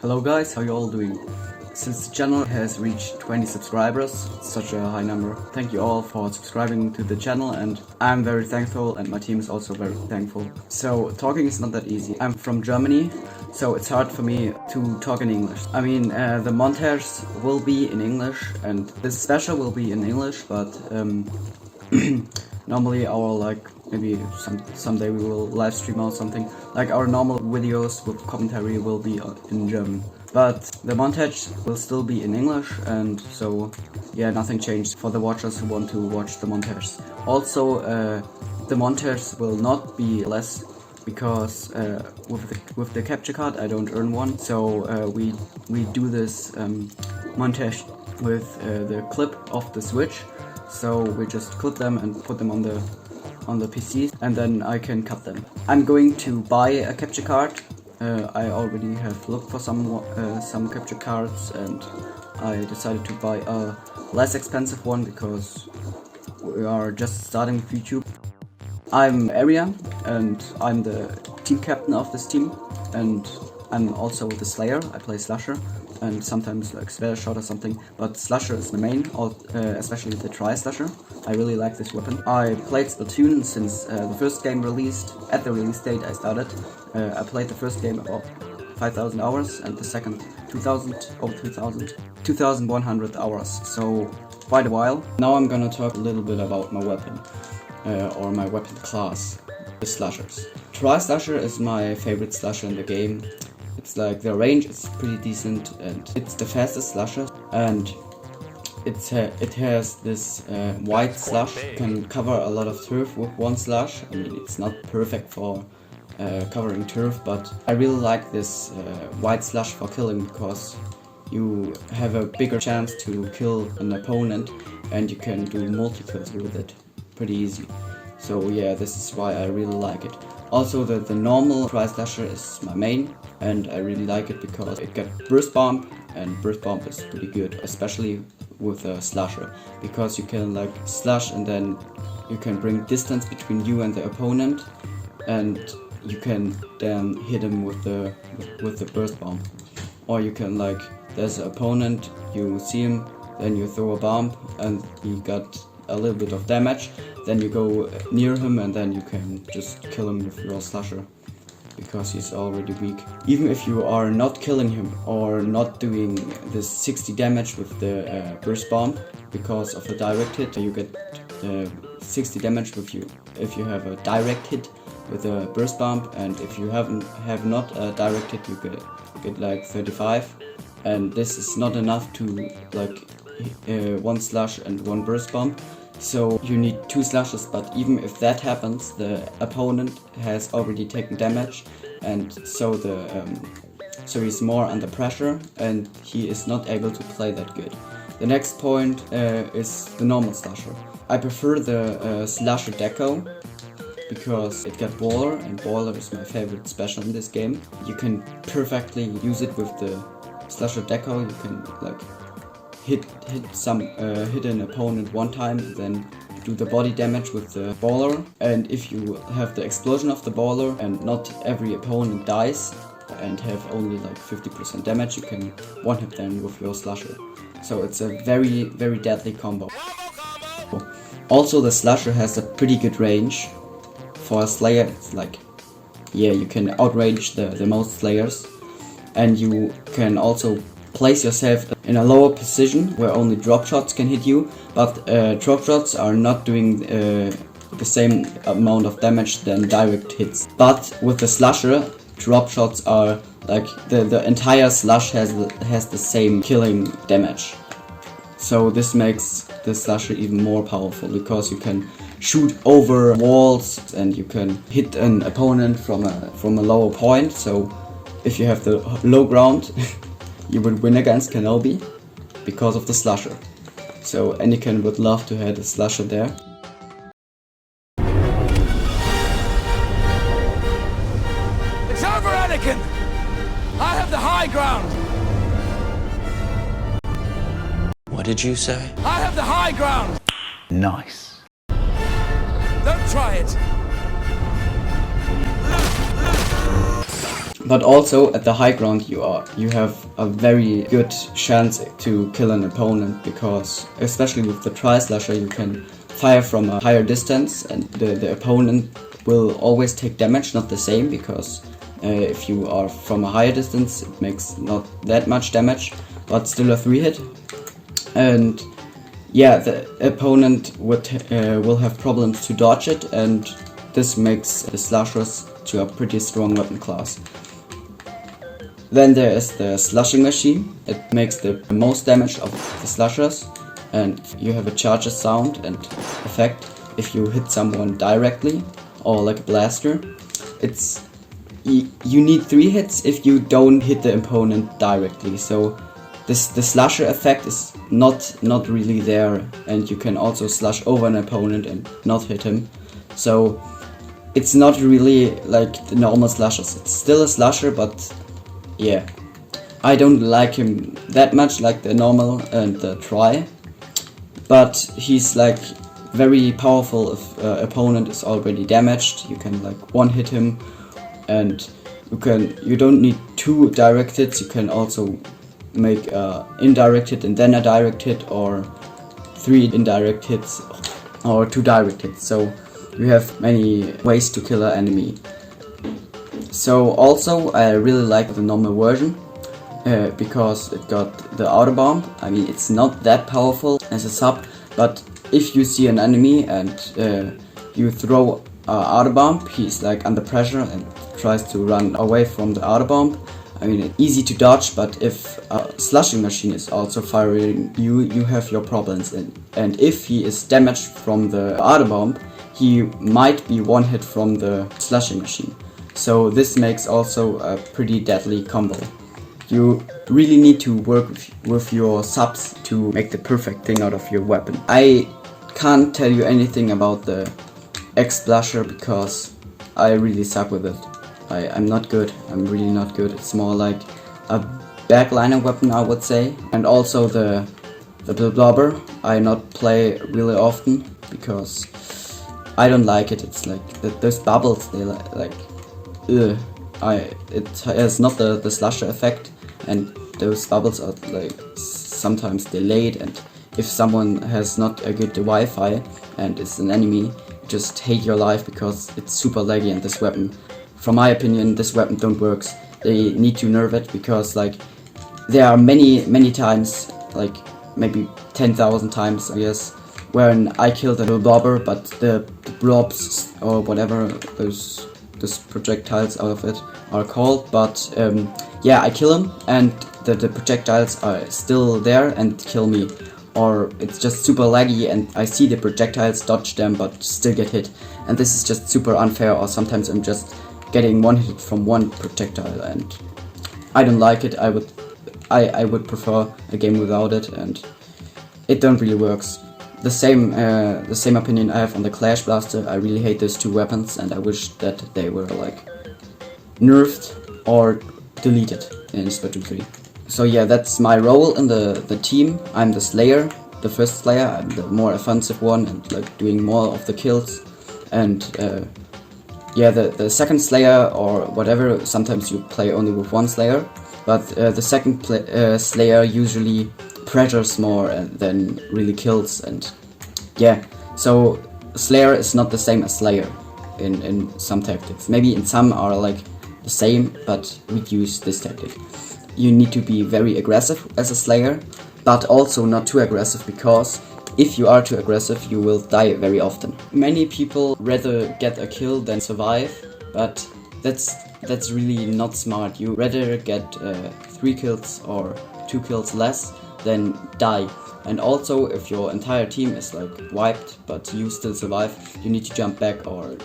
Hello guys, how you all doing? Since the channel has reached 20 subscribers, such a high number, thank you all for subscribing to the channel, and I'm very thankful and my team is also very thankful. So talking is not that easy. I'm from Germany, so it's hard for me to talk in English. I mean, the montages will be in English and this special will be in English, but normally our maybe someday we will live stream or something. Like our normal videos with commentary will be in German. But the montage will still be in English, and so yeah, nothing changed for the watchers who want to watch the montage. Also, the montage will not be less because with the capture card I don't earn one. So we do this montage with the clip of the Switch. So we just clip them and put them on the PC, and then I can cut them. I'm going to buy a capture card. I already have looked for some capture cards, and I decided to buy a less expensive one because we are just starting with YouTube. I'm Arya, and I'm the team captain of this team, and I'm also the Slayer. I play Slasher and sometimes like Spare Shot or something, but Slasher is the main, especially the Tri-Slasher. I really like this weapon. I played Splatoon since the first game released. At the release date I started. I played the first game about 5,000 hours and the second 2,100 hours, so quite a while. Now I'm gonna talk a little bit about my weapon, or my weapon class, the Slashers. Tri-Slasher is my favorite Slasher in the game. It's like the range is pretty decent and it's the fastest Slasher, and it has this wide slash. You can cover a lot of turf with one slash. I mean, it's not perfect for covering turf, but I really like this wide slash for killing because you have a bigger chance to kill an opponent and you can do multi-kills with it pretty easy. So yeah, this is why I really like it. Also, the normal Tri-Slasher is my main, and I really like it because it got Burst Bomb, and Burst Bomb is pretty good, especially with a Slasher, because you can like slash and then you can bring distance between you and the opponent, and you can then hit him with the Burst Bomb. Or you can like, there's an opponent, you see him, then you throw a bomb and he got a little bit of damage, then you go near him and then you can just kill him with your Slasher because he's already weak. Even if you are not killing him or not doing this 60 damage with the Burst Bomb because of a direct hit, you get 60 damage with you if you have a direct hit with a Burst Bomb, and if you have not a direct hit, you get like 35, and this is not enough to like one slash and one Burst Bomb. So you need two slashes, but even if that happens, the opponent has already taken damage, and so so he's more under pressure and he is not able to play that good. The next point is the normal Slasher. I prefer the Slasher Deco because it got Baller, and Baller is my favorite special in this game. You can perfectly use it with the Slasher Deco. You can like hit an opponent one time, then do the body damage with the Baller, and if you have the explosion of the Baller and not every opponent dies and have only like 50% damage, you can one-hit them with your Slasher. So it's a very, very deadly combo. Also, the Slasher has a pretty good range. For a Slayer, it's like, yeah, you can outrange the most Slayers, and you can also place yourself in a lower position where only drop shots can hit you, but drop shots are not doing the same amount of damage than direct hits. But with the Slasher, drop shots are like the entire slash has the same killing damage. So this makes the Slasher even more powerful because you can shoot over walls and you can hit an opponent from a lower point. So if you have the low ground, you would win against Kenobi because of the Slasher. So Anakin would love to have a Slasher there. It's over, Anakin! I have the high ground! What did you say? I have the high ground! Nice. Don't try it! But also at the high ground you have a very good chance to kill an opponent, because especially with the Tri-Slasher you can fire from a higher distance and the opponent will always take damage, not the same, because if you are from a higher distance it makes not that much damage, but still a 3-hit. And yeah, the opponent will have problems to dodge it, and this makes the slashers to a pretty strong weapon class. Then there is the slushing machine. It makes the most damage of the slashers, and you have a charger sound and effect if you hit someone directly, or like a blaster. You need 3 hits if you don't hit the opponent directly. So the slasher effect is not really there, and you can also slash over an opponent and not hit him. So it's not really like the normal slashers. It's still a slasher, but yeah, I don't like him that much like the normal and the Tri, but he's like very powerful if opponent is already damaged. You can like one hit him, and you don't need 2 direct hits. You can also make a indirect hit and then a direct hit, or 3 indirect hits or 2 direct hits. So you have many ways to kill an enemy. So also I really like the normal version because it got the auto bomb. I mean, it's not that powerful as a sub, but if you see an enemy and you throw auto bomb, he's like under pressure and tries to run away from the auto bomb. I mean, it's easy to dodge, but if a slushing machine is also firing you have your problems. And if he is damaged from the auto bomb, he might be one hit from the slushing machine. So this makes also a pretty deadly combo. You really need to work with your subs to make the perfect thing out of your weapon. I can't tell you anything about the X-Splasher because I really suck with it. I'm not good. I'm really not good. It's more like a backliner weapon, I would say. And also the Blobber I not play really often because I don't like it. It's like those bubbles, they like it has not the slasher effect, and those bubbles are like sometimes delayed, and if someone has not a good Wi-Fi and is an enemy, you just hate your life because it's super laggy. And this weapon, from my opinion, this weapon don't works. They need to nerf it because like there are many times, like maybe 10,000 times I guess, when I killed a blobber, but the blobs or whatever those projectiles out of it are called, but yeah, I kill him and the projectiles are still there and kill me, or it's just super laggy and I see the projectiles, dodge them, but still get hit, and this is just super unfair. Or sometimes I'm just getting one hit from one projectile and I don't like it. I would prefer a game without it, and it don't really works. The same opinion I have on the Clash Blaster. I really hate those 2 weapons, and I wish that they were like nerfed or deleted in Splatoon 3. So yeah, that's my role in the team. I'm the Slayer, the first Slayer. I'm the more offensive one and like doing more of the kills. And yeah, the second Slayer or whatever, sometimes you play only with one Slayer, but the second Slayer usually pressures more than really kills. And yeah, so Slayer is not the same as Slayer in some tactics. Maybe in some are like the same, but we use this tactic. You need to be very aggressive as a Slayer, but also not too aggressive, because if you are too aggressive you will die very often. Many people rather get a kill than survive, but that's really not smart. You rather get 3 kills or 2 kills less than die. And also, if your entire team is like wiped but you still survive, you need to jump back, or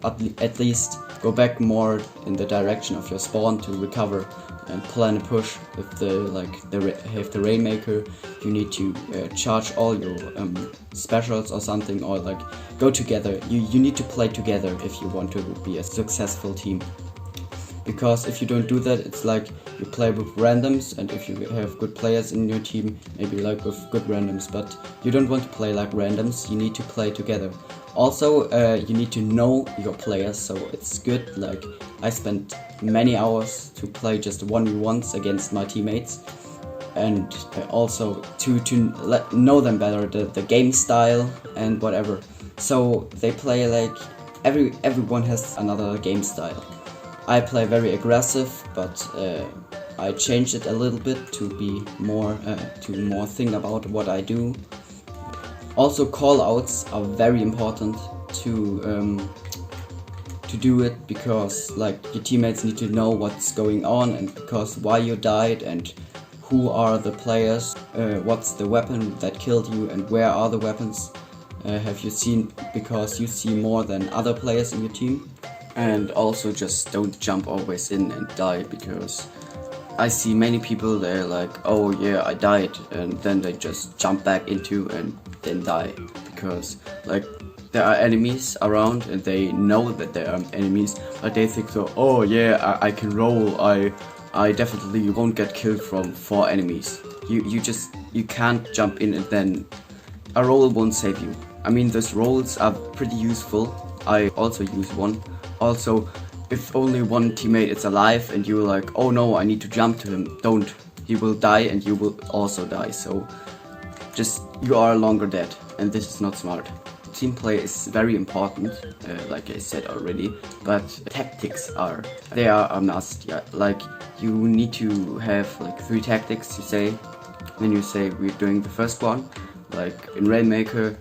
at least go back more in the direction of your spawn to recover and plan a push. If have the Rainmaker, you need to charge all your specials or something, or like go together. You need to play together if you want to be a successful team. Because if you don't do that, it's like you play with randoms, and if you have good players in your team, maybe like with good randoms, but you don't want to play like randoms. You need to play together. Also, you need to know your players, so it's good. Like, I spent many hours to play just 1v1s against my teammates, and also to know them better, the game style and whatever. So they play like everyone has another game style. I play very aggressive, but I changed it a little bit to be more think about what I do. Also, call-outs are very important to do it, because like your teammates need to know what's going on, and because why you died, and who are the players, what's the weapon that killed you, and where are the weapons. Have you seen, because you see more than other players in your team. And also, just don't jump always in and die, because I see many people, they're like, oh yeah, I died, and then they just jump back into and then die, because like there are enemies around and they know that there are enemies, but they think so, oh yeah, I can roll, I definitely won't get killed from 4 enemies. You can't jump in, and then a roll won't save you. I mean, those rolls are pretty useful. I also use one. Also, if only one teammate is alive and you're like, oh no, I need to jump to him, don't. He will die and you will also die, so just, you are longer dead, and this is not smart. Team play is very important, like I said already, but tactics are a must. Yeah, like you need to have like 3 tactics, you say. Then you say we're doing the first one, like in Rainmaker,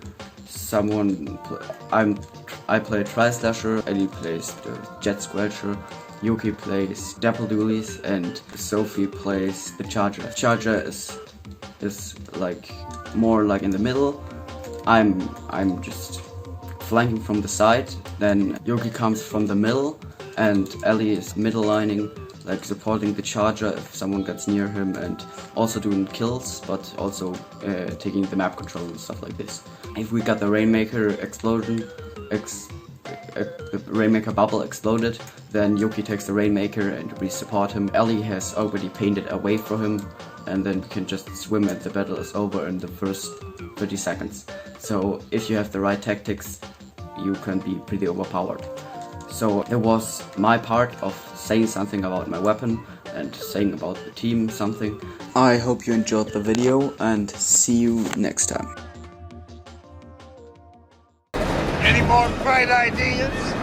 I play Tri-Slasher, Ellie plays the Jet Squelcher, Yuki plays Dapple Doolies, and Sophie plays the Charger. Charger is like more like in the middle. I'm just flanking from the side, then Yuki comes from the middle, and Ellie is middle lining, like supporting the Charger if someone gets near him, and also doing kills, but also taking the map control and stuff like this. If we got the Rainmaker explosion, the Rainmaker bubble exploded, then Yuki takes the Rainmaker and we support him. Ellie has already painted a way for him, and then we can just swim and the battle is over in the first 30 seconds. So if you have the right tactics, you can be pretty overpowered. So that was my part of saying something about my weapon and saying about the team something. I hope you enjoyed the video, and see you next time. Any more bright ideas?